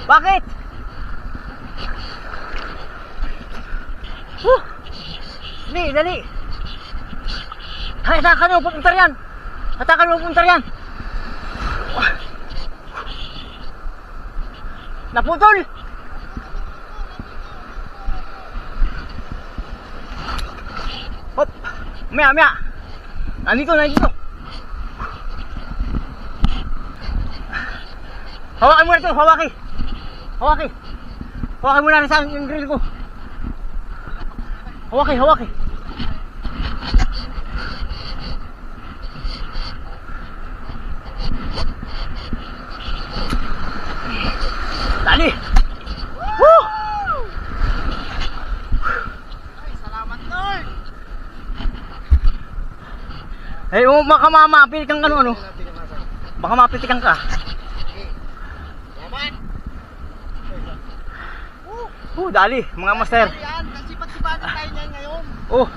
Bakit? Dali, dali. Hatakan mo, pupunta yan. Hatakan mo, pupunta yan. Naputol. Hop. Maya, maya. Nandito, nandito. Hawakan mo na ito, hawaki. Hawaki. Hawakan mo na sa yung grill ko. Hawaki, hawaki. Dali. Woo! Ay, salamat Lord. Eh, baka mapilikan ka ano. Baka mapilikan ka. Salamat. Dali, mga master. Yan, kasi pagsipanin tayo niyan ngayon. Oh.